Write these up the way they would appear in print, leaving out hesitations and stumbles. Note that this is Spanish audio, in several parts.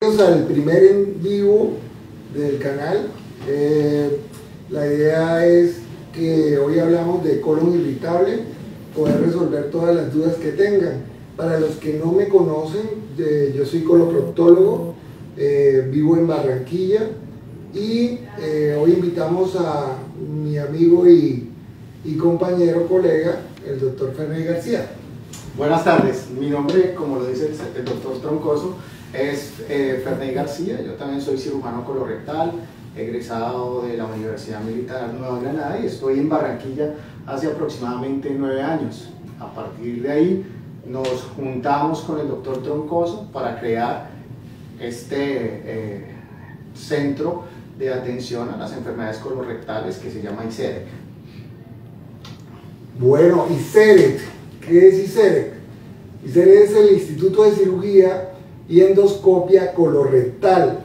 Al primer en vivo del canal. La idea es que hoy hablamos de colon irritable, poder resolver todas las dudas que tengan. Para los que no me conocen, yo soy coloproctólogo, vivo en Barranquilla y hoy invitamos a mi amigo y compañero, colega, el doctor Ferney García. Buenas tardes, mi nombre, como lo dice el doctor Troncoso, es Ferney García. Yo también soy cirujano colorectal, egresado de la Universidad Militar Nueva Granada y estoy en Barranquilla hace aproximadamente 9 años. A partir de ahí nos juntamos con el doctor Troncoso para crear este centro de atención a las enfermedades colorectales que se llama ICEREC. Bueno, ICEREC, ¿qué es ICEREC? ICEREC es el Instituto de Cirugía y Endoscopia Colorectal.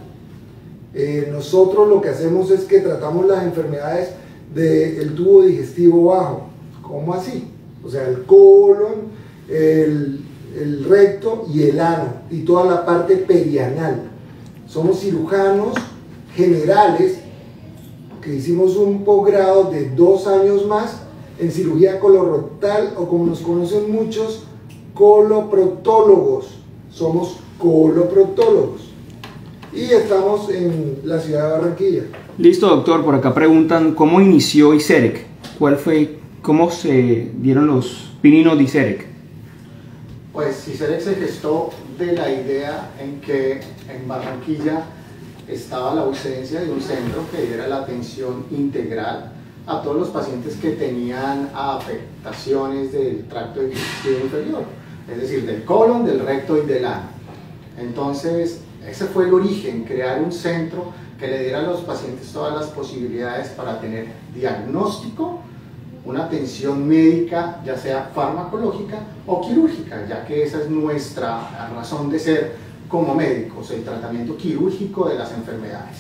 Nosotros lo que hacemos es que tratamos las enfermedades del tubo digestivo bajo. ¿Cómo así? O sea, el colon, el recto y el ano, y toda la parte perianal. Somos cirujanos generales que hicimos un posgrado de 2 años más en cirugía colorectal, o como nos conocen muchos, coloproctólogos. Somos coloproctólogos y estamos en la ciudad de Barranquilla. Listo, doctor. Por acá preguntan cómo inició ICEREC, cómo se dieron los pininos de ICEREC. Pues ICEREC se gestó de la idea en que en Barranquilla estaba la ausencia de un centro que diera la atención integral a todos los pacientes que tenían afectaciones del tracto digestivo inferior, es decir, del colon, del recto y del ano. Entonces, ese fue el origen, crear un centro que le diera a los pacientes todas las posibilidades para tener diagnóstico, una atención médica, ya sea farmacológica o quirúrgica, ya que esa es nuestra razón de ser como médicos, el tratamiento quirúrgico de las enfermedades.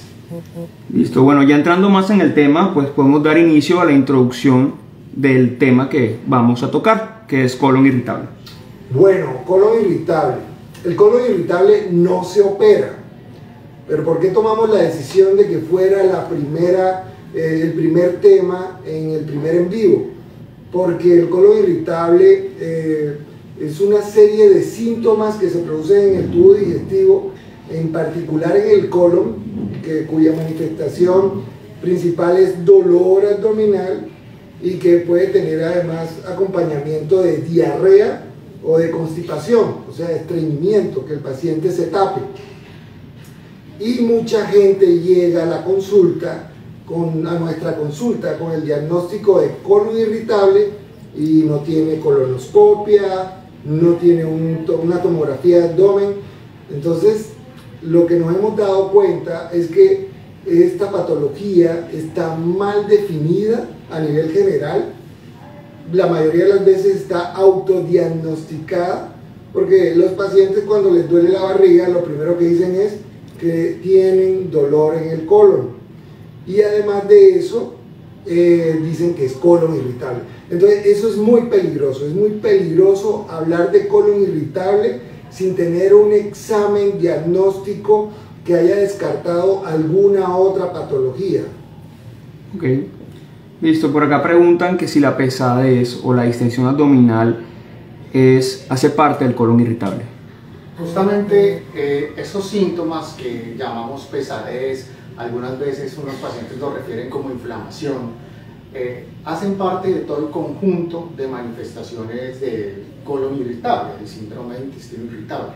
Listo, bueno, ya entrando más en el tema, pues podemos dar inicio a la introducción del tema que vamos a tocar, que es colon irritable. Bueno, colon irritable. El colon irritable no se opera, pero ¿por qué tomamos la decisión de que fuera el primer tema en el primer en vivo? Porque el colon irritable es una serie de síntomas que se producen en el tubo digestivo, en particular en el colon, cuya manifestación principal es dolor abdominal y que puede tener además acompañamiento de diarrea o de constipación, o sea, estreñimiento, que el paciente se tape. Y mucha gente llega a la consulta, a nuestra consulta, con el diagnóstico de colon irritable y no tiene colonoscopia, no tiene una tomografía de abdomen. Entonces, lo que nos hemos dado cuenta es que esta patología está mal definida a nivel general. La mayoría de las veces está autodiagnosticada, porque los pacientes, cuando les duele la barriga, lo primero que dicen es que tienen dolor en el colon, y además de eso dicen que es colon irritable. Entonces eso es muy peligroso hablar de colon irritable sin tener un examen diagnóstico que haya descartado alguna otra patología. Ok, listo. Por acá preguntan que si la pesadez o la distensión abdominal hace parte del colon irritable. Justamente esos síntomas que llamamos pesadez, algunas veces unos pacientes lo refieren como inflamación, hacen parte de todo el conjunto de manifestaciones del colon irritable, el síndrome de intestino irritable.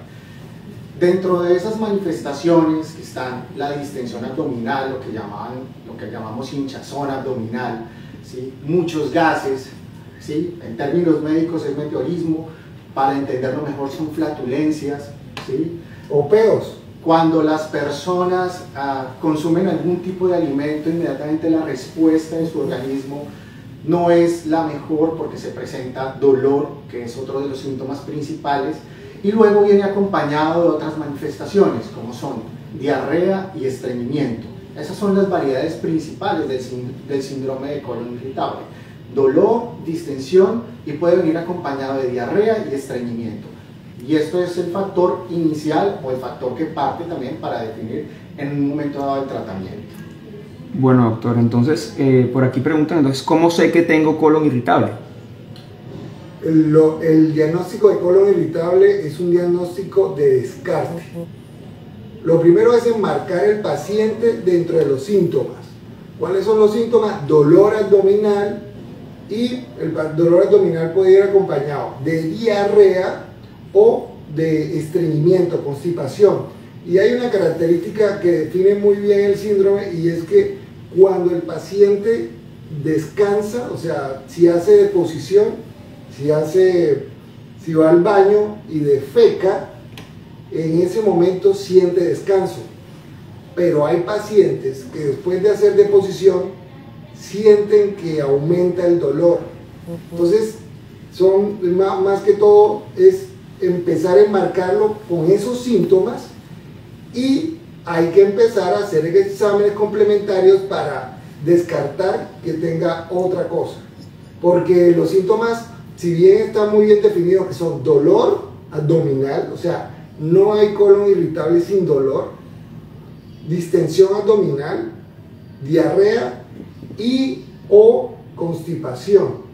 Dentro de esas manifestaciones están la distensión abdominal, lo que llamamos hinchazón abdominal, ¿sí? Muchos gases, ¿sí? En términos médicos es meteorismo, para entenderlo mejor son flatulencias, ¿sí? O peos. Cuando las personas consumen algún tipo de alimento, inmediatamente la respuesta de su organismo no es la mejor porque se presenta dolor, que es otro de los síntomas principales, y luego viene acompañado de otras manifestaciones como son diarrea y estreñimiento. Esas son las variedades principales del síndrome de colon irritable: dolor, distensión, y puede venir acompañado de diarrea y estreñimiento. Y esto es el factor inicial o el factor que parte también para definir en un momento dado el tratamiento. Bueno, doctor, entonces por aquí preguntan, entonces, ¿cómo sé que tengo colon irritable? El diagnóstico de colon irritable es un diagnóstico de descarte. Lo primero es enmarcar el paciente dentro de los síntomas. ¿Cuáles son los síntomas? Dolor abdominal, y el dolor abdominal puede ir acompañado de diarrea o de estreñimiento, constipación. Y hay una característica que define muy bien el síndrome, y es que cuando el paciente descansa, o sea, si hace deposición, si va al baño y defeca, en ese momento siente descanso. Pero hay pacientes que después de hacer deposición sienten que aumenta el dolor. Entonces, más que todo es empezar a enmarcarlo con esos síntomas, y hay que empezar a hacer exámenes complementarios para descartar que tenga otra cosa. Porque los síntomas, si bien están muy bien definidos, que son dolor abdominal, o sea, no hay colon irritable sin dolor, distensión abdominal, diarrea y o constipación.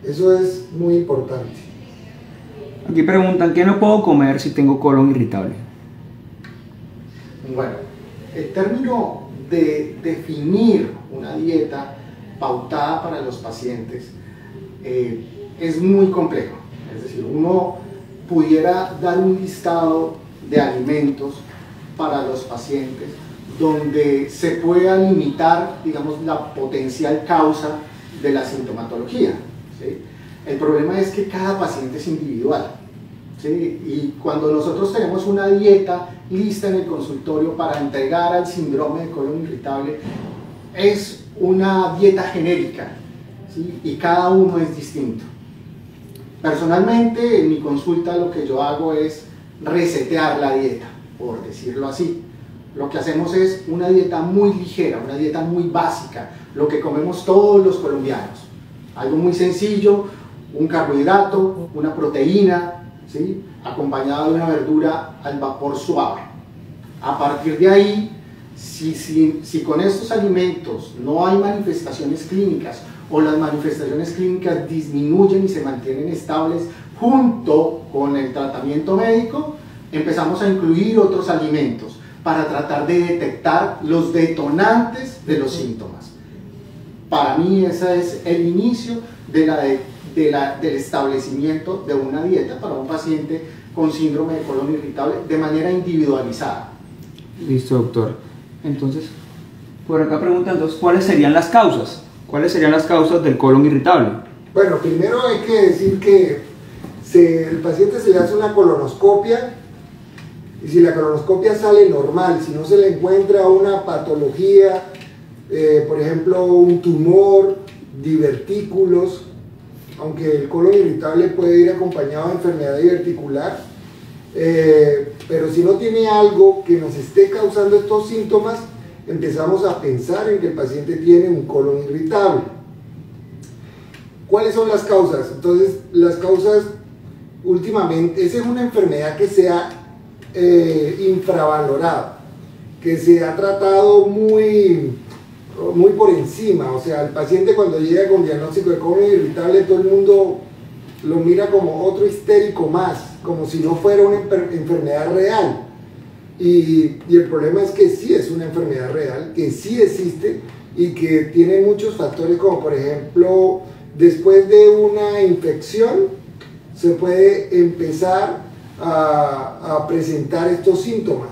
Eso es muy importante. Aquí preguntan, ¿qué no puedo comer si tengo colon irritable? Bueno, el término de definir una dieta pautada para los pacientes es muy complejo. Es decir, uno pudiera dar un listado de alimentos para los pacientes donde se pueda limitar, digamos, la potencial causa de la sintomatología, ¿sí? El problema es que cada paciente es individual, ¿sí? Y cuando nosotros tenemos una dieta lista en el consultorio para entregar al síndrome de colon irritable, es una dieta genérica, ¿sí? Y cada uno es distinto. Personalmente, en mi consulta lo que yo hago es resetear la dieta, por decirlo así. Lo que hacemos es una dieta muy ligera, una dieta muy básica, lo que comemos todos los colombianos. Algo muy sencillo, un carbohidrato, una proteína, ¿sí? Acompañado de una verdura al vapor suave. A partir de ahí, si con estos alimentos no hay manifestaciones clínicas, o las manifestaciones clínicas disminuyen y se mantienen estables junto con el tratamiento médico, empezamos a incluir otros alimentos para tratar de detectar los detonantes de los síntomas. Para mí ese es el inicio del establecimiento de una dieta para un paciente con síndrome de colon irritable de manera individualizada. Listo, doctor. Entonces, por acá preguntan, ¿cuáles serían las causas? ¿Cuáles serían las causas del colon irritable? Bueno, primero hay que decir que el paciente se le hace una colonoscopia, y si la colonoscopia sale normal, si no se le encuentra una patología, por ejemplo un tumor, divertículos, aunque el colon irritable puede ir acompañado de enfermedad diverticular, pero si no tiene algo que nos esté causando estos síntomas, empezamos a pensar en que el paciente tiene un colon irritable. ¿Cuáles son las causas? Entonces, las causas últimamente, esa es una enfermedad que se ha infravalorado, que se ha tratado muy por encima. O sea, el paciente cuando llega con diagnóstico de colon irritable, todo el mundo lo mira como otro histérico más, como si no fuera una enfermedad real. Y el problema es que sí es una enfermedad real, que sí existe y que tiene muchos factores, como por ejemplo, después de una infección se puede empezar a presentar estos síntomas,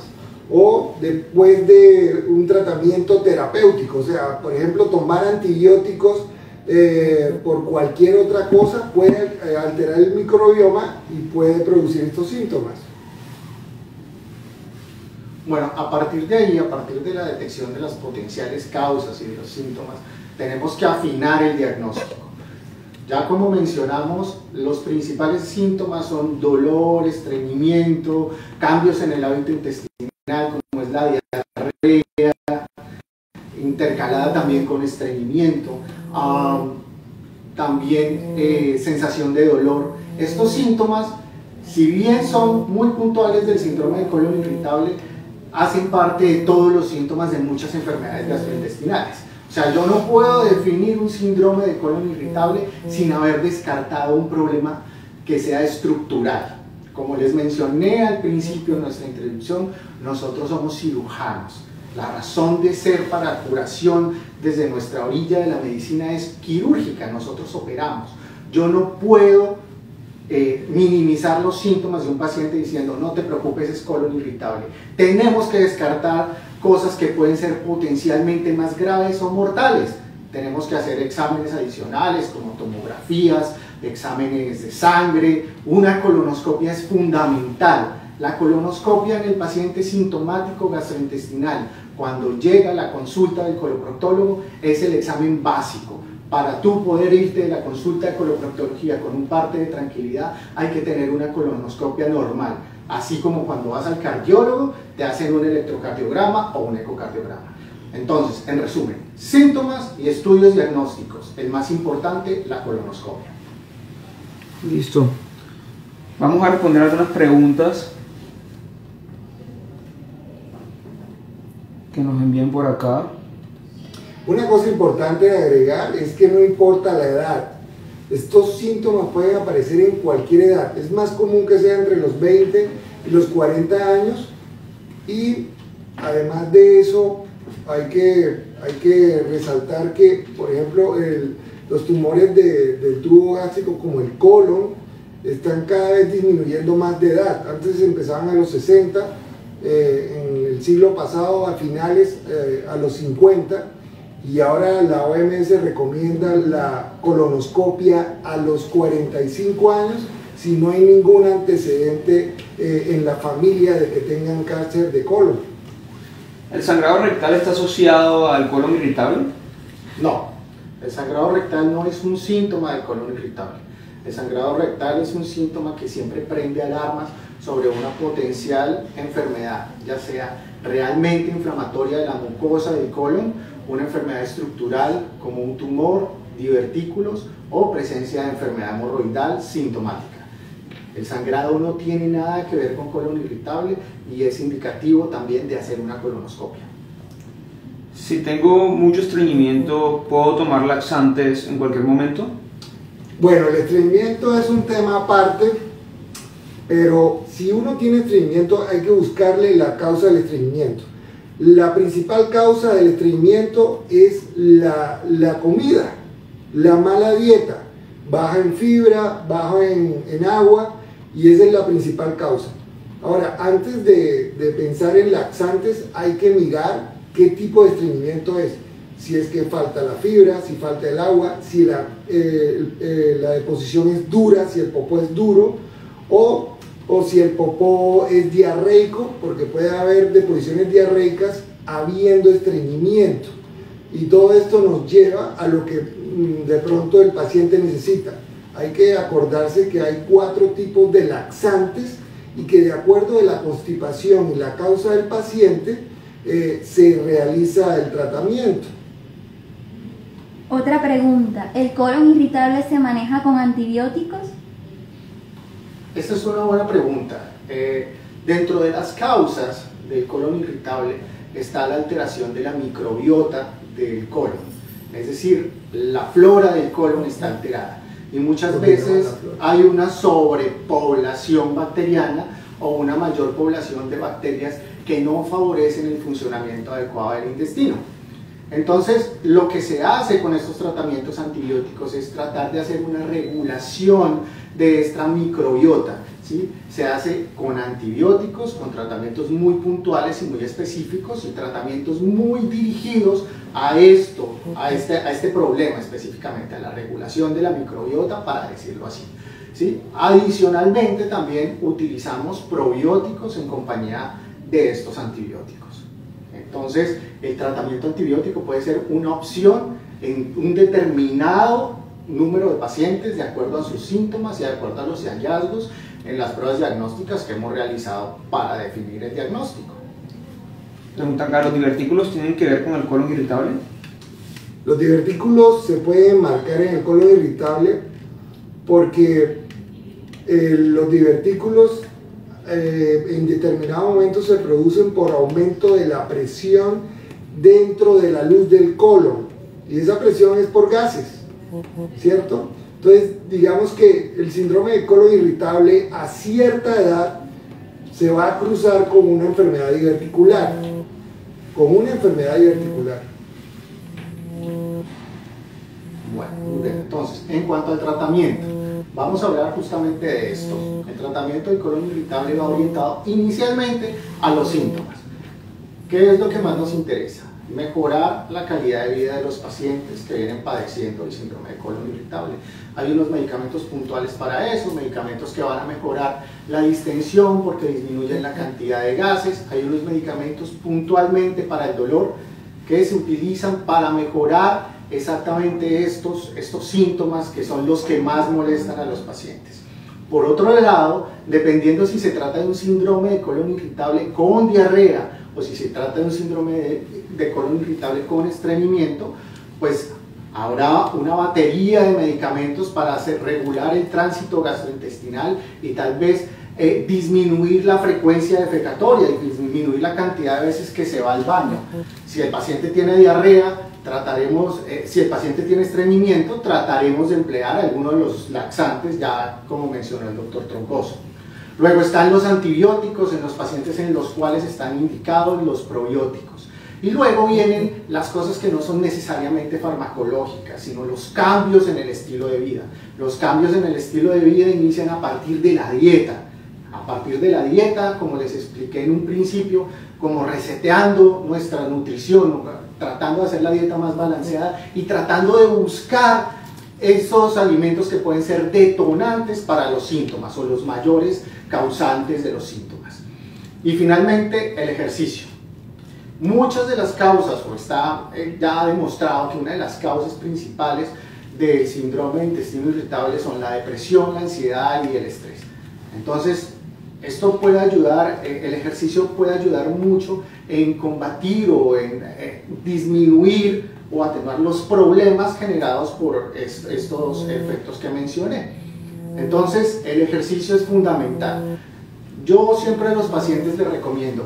o después de un tratamiento terapéutico, o sea, por ejemplo, tomar antibióticos por cualquier otra cosa puede alterar el microbioma y puede producir estos síntomas. Bueno, a partir de ahí, a partir de la detección de las potenciales causas y de los síntomas, tenemos que afinar el diagnóstico. Ya como mencionamos, los principales síntomas son dolor, estreñimiento, cambios en el hábito intestinal, como es la diarrea, intercalada también con estreñimiento, también sensación de dolor. Estos síntomas si bien son muy puntuales del síndrome de colon irritable, hacen parte de todos los síntomas de muchas enfermedades gastrointestinales. O sea, yo no puedo definir un síndrome de colon irritable sin haber descartado un problema que sea estructural. Como les mencioné al principio de nuestra introducción, nosotros somos cirujanos. La razón de ser para curación desde nuestra orilla de la medicina es quirúrgica, nosotros operamos. Yo no puedo minimizar los síntomas de un paciente diciendo no te preocupes, es colon irritable. Tenemos que descartar cosas que pueden ser potencialmente más graves o mortales. Tenemos que hacer exámenes adicionales como tomografías, exámenes de sangre. Una colonoscopia es fundamental. La colonoscopia en el paciente sintomático gastrointestinal, cuando llega a la consulta del coloproctólogo, es el examen básico. Para tú poder irte de la consulta de coloproctología con un parte de tranquilidad, hay que tener una colonoscopia normal. Así como cuando vas al cardiólogo, te hacen un electrocardiograma o un ecocardiograma. Entonces, en resumen, síntomas y estudios diagnósticos. El más importante, la colonoscopia. Listo. Vamos a responder algunas preguntas que nos envían por acá. Una cosa importante de agregar es que no importa la edad. Estos síntomas pueden aparecer en cualquier edad. Es más común que sea entre los 20 y los 40 años. Y además de eso, hay que resaltar que, por ejemplo, los tumores del tubo gástrico como el colon están cada vez disminuyendo más de edad. Antes empezaban a los 60, en el siglo pasado a finales a los 50, y ahora la OMS recomienda la colonoscopia a los 45 años si no hay ningún antecedente en la familia de que tengan cáncer de colon. ¿El sangrado rectal está asociado al colon irritable? No, el sangrado rectal no es un síntoma del colon irritable. El sangrado rectal es un síntoma que siempre prende alarmas sobre una potencial enfermedad, ya sea realmente inflamatoria de la mucosa del colon, una enfermedad estructural como un tumor, divertículos o presencia de enfermedad hemorroidal sintomática. El sangrado no tiene nada que ver con colon irritable y es indicativo también de hacer una colonoscopia. Si tengo mucho estreñimiento, ¿puedo tomar laxantes en cualquier momento? Bueno, el estreñimiento es un tema aparte, pero si uno tiene estreñimiento hay que buscarle la causa del estreñimiento. La principal causa del estreñimiento es la comida, la mala dieta, baja en fibra, baja en agua, y esa es la principal causa. Ahora, antes de pensar en laxantes, hay que mirar qué tipo de estreñimiento es. Si es que falta la fibra, si falta el agua, si la deposición es dura, si el popó es duro, o si el popó es diarreico, porque puede haber deposiciones diarreicas habiendo estreñimiento. Y todo esto nos lleva a lo que de pronto el paciente necesita. Hay que acordarse que hay 4 tipos de laxantes y que de acuerdo a la constipación y la causa del paciente se realiza el tratamiento. Otra pregunta, ¿el colon irritable se maneja con antibióticos? Esta es una buena pregunta. Dentro de las causas del colon irritable está la alteración de la microbiota del colon. Es decir, la flora del colon está alterada. Y muchas veces hay una sobrepoblación bacteriana o una mayor población de bacterias que no favorecen el funcionamiento adecuado del intestino. Entonces, lo que se hace con estos tratamientos antibióticos es tratar de hacer una regulación de esta microbiota, ¿sí? Se hace con antibióticos, con tratamientos muy puntuales y muy específicos y tratamientos muy dirigidos a esto, a este problema específicamente, a la regulación de la microbiota, para decirlo así, ¿sí? Adicionalmente, también utilizamos probióticos en compañía de estos antibióticos. Entonces, el tratamiento antibiótico puede ser una opción en un determinado número de pacientes de acuerdo a sus síntomas y de acuerdo a los hallazgos en las pruebas diagnósticas que hemos realizado para definir el diagnóstico. Pregunta acá, ¿los divertículos tienen que ver con el colon irritable? Los divertículos se pueden marcar en el colon irritable porque los divertículos en determinado momento se producen por aumento de la presión dentro de la luz del colon, y esa presión es por gases, ¿cierto? Entonces, digamos que el síndrome de colon irritable a cierta edad se va a cruzar con una enfermedad diverticular, Bueno, muy bien. Entonces, en cuanto al tratamiento, vamos a hablar justamente de esto. El tratamiento del colon irritable va orientado inicialmente a los síntomas. ¿Qué es lo que más nos interesa? Mejorar la calidad de vida de los pacientes que vienen padeciendo el síndrome de colon irritable. Hay unos medicamentos puntuales para eso, medicamentos que van a mejorar la distensión porque disminuyen la cantidad de gases. Hay unos medicamentos puntualmente para el dolor que se utilizan para mejorar exactamente estos síntomas que son los que más molestan a los pacientes. Por otro lado, dependiendo si se trata de un síndrome de colon irritable con diarrea o si se trata de un síndrome de colon irritable con estreñimiento, pues habrá una batería de medicamentos para regular el tránsito gastrointestinal y tal vez disminuir la frecuencia defecatoria y disminuir la cantidad de veces que se va al baño. Si el paciente tiene diarrea, si el paciente tiene estreñimiento, trataremos de emplear algunos de los laxantes, ya como mencionó el doctor Troncoso. Luego están los antibióticos en los pacientes en los cuales están indicados los probióticos. Y luego vienen las cosas que no son necesariamente farmacológicas, sino los cambios en el estilo de vida. Los cambios en el estilo de vida inician a partir de la dieta. A partir de la dieta, como les expliqué en un principio, como reseteando nuestra nutrición, tratando de hacer la dieta más balanceada y tratando de buscar esos alimentos que pueden ser detonantes para los síntomas o los mayores causantes de los síntomas. Y finalmente, el ejercicio. Muchas de las causas, o está ya demostrado que una de las causas principales del síndrome de intestino irritable son la depresión, la ansiedad y el estrés. Entonces, esto puede ayudar, el ejercicio puede ayudar mucho en combatir o en disminuir o atenuar los problemas generados por estos efectos que mencioné. Entonces, el ejercicio es fundamental. Yo siempre a los pacientes les recomiendo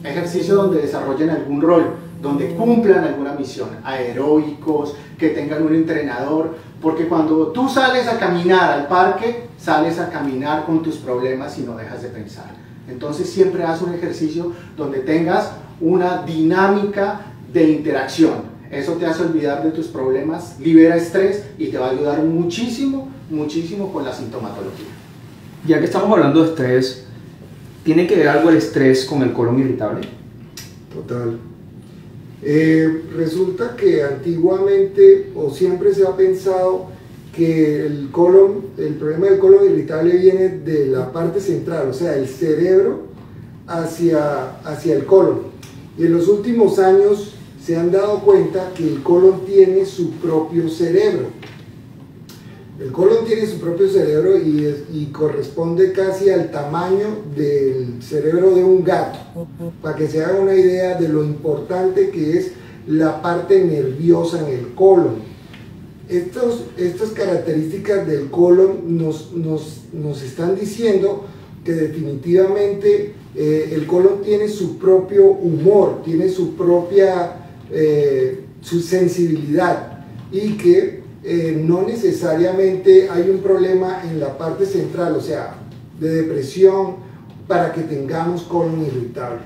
ejercicio donde desarrollen algún rol, donde cumplan alguna misión, aeróbicos, que tengan un entrenador, porque cuando tú sales a caminar al parque, sales a caminar con tus problemas y no dejas de pensar. Entonces siempre haz un ejercicio donde tengas una dinámica de interacción. Eso te hace olvidar de tus problemas, libera estrés y te va a ayudar muchísimo, muchísimo con la sintomatología. Ya que estamos hablando de estrés, ¿tiene que ver algo el estrés con el colon irritable? Total. Resulta que antiguamente o siempre se ha pensado que el problema del colon irritable viene de la parte central, o sea, el cerebro hacia el colon. Y en los últimos años se han dado cuenta que el colon tiene su propio cerebro. El colon tiene su propio cerebro y corresponde casi al tamaño del cerebro de un gato, para que se hagan una idea de lo importante que es la parte nerviosa en el colon. Estas características del colon nos están diciendo que definitivamente el colon tiene su propio humor, tiene su propia su sensibilidad, y que no necesariamente hay un problema en la parte central, o sea, de depresión, para que tengamos colon irritable.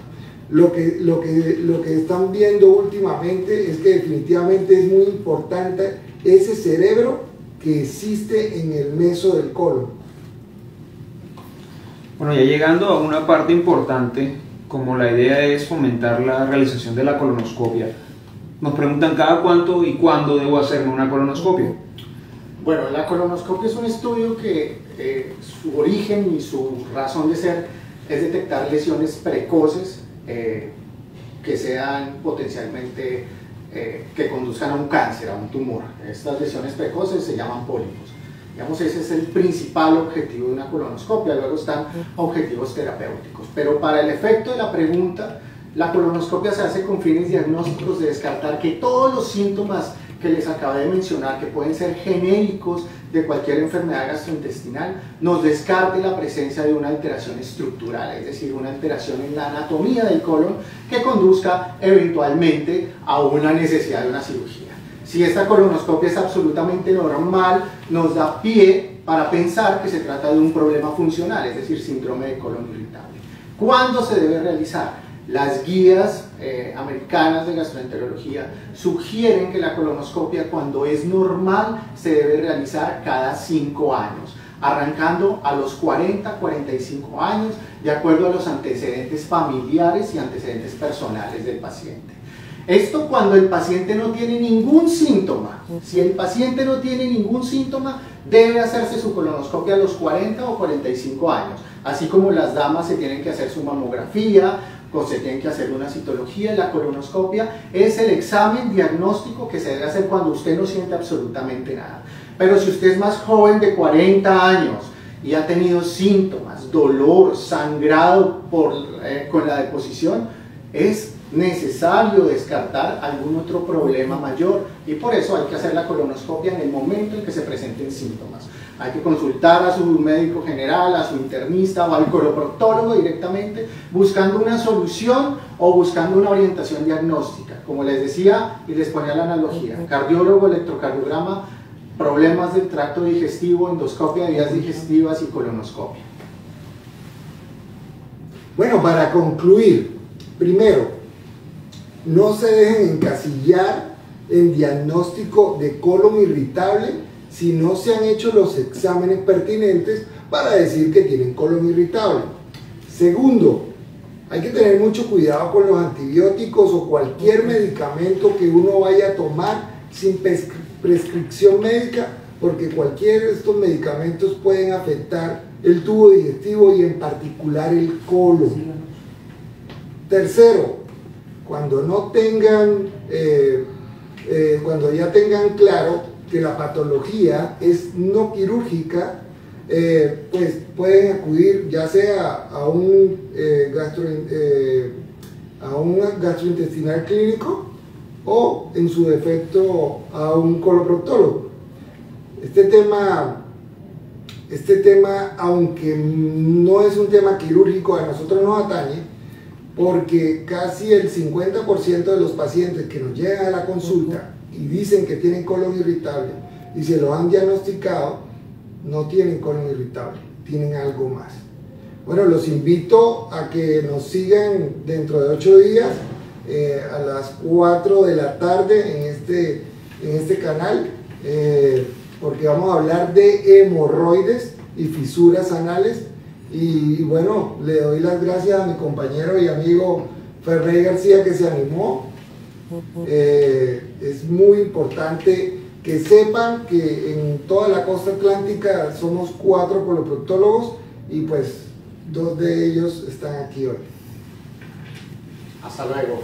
Lo que están viendo últimamente es que definitivamente es muy importante ese cerebro que existe en el meso del colon. Bueno, ya llegando a una parte importante, como la idea es fomentar la realización de la colonoscopia, nos preguntan cada cuánto y cuándo debo hacerme una colonoscopia. Bueno, la colonoscopia es un estudio que su origen y su razón de ser es detectar lesiones precoces que sean potencialmente, que conduzcan a un cáncer, a un tumor. Estas lesiones precoces se llaman pólipos. Digamos, ese es el principal objetivo de una colonoscopia. Luego están objetivos terapéuticos. Pero para el efecto de la pregunta, la colonoscopia se hace con fines diagnósticos de descartar que todos los síntomas que les acabé de mencionar, que pueden ser genéricos de cualquier enfermedad gastrointestinal, nos descarte la presencia de una alteración estructural, es decir, una alteración en la anatomía del colon que conduzca eventualmente a una necesidad de una cirugía. Si esta colonoscopia es absolutamente normal, nos da pie para pensar que se trata de un problema funcional, es decir, síndrome de colon irritable. ¿Cuándo se debe realizar? Las guías americanas de gastroenterología sugieren que la colonoscopia, cuando es normal, se debe realizar cada 5 años, arrancando a los 40-45 años, de acuerdo a los antecedentes familiares y antecedentes personales del paciente. Esto cuando el paciente no tiene ningún síntoma. Si el paciente no tiene ningún síntoma, debe hacerse su colonoscopia a los 40 o 45 años, así como las damas se tienen que hacer su mamografía, o se tienen que hacer una citología. La colonoscopia es el examen diagnóstico que se debe hacer cuando usted no siente absolutamente nada. Pero si usted es más joven, de 40 años, y ha tenido síntomas, dolor, sangrado con la deposición, es necesario descartar algún otro problema mayor, y por eso hay que hacer la colonoscopia en el momento en que se presenten síntomas. Hay que consultar a su médico general, a su internista o al coloproctólogo directamente, buscando una solución o buscando una orientación diagnóstica. Como les decía y les ponía la analogía: cardiólogo, electrocardiograma, problemas del tracto digestivo, endoscopia de vías digestivas y colonoscopia. Bueno, para concluir, primero, no se dejen encasillar en diagnóstico de colon irritable si no se han hecho los exámenes pertinentes para decir que tienen colon irritable. Segundo, hay que tener mucho cuidado con los antibióticos o cualquier medicamento que uno vaya a tomar sin prescripción médica, porque cualquiera de estos medicamentos pueden afectar el tubo digestivo y en particular el colon. Tercero, cuando ya tengan claro que la patología es no quirúrgica, pues pueden acudir ya sea a un gastrointestinal clínico o en su defecto a un coloproctólogo. Este tema, aunque no es un tema quirúrgico, a nosotros nos atañe, porque casi el 50% de los pacientes que nos llegan a la consulta y dicen que tienen colon irritable y se lo han diagnosticado, no tienen colon irritable, tienen algo más. Bueno, los invito a que nos sigan dentro de 8 días a las 4 de la tarde en este canal, porque vamos a hablar de hemorroides y fisuras anales. Y bueno, le doy las gracias a mi compañero y amigo Ferrey García, que se animó. Es muy importante que sepan que en toda la costa atlántica somos 4 coloproctólogos y pues 2 de ellos están aquí hoy. Hasta luego.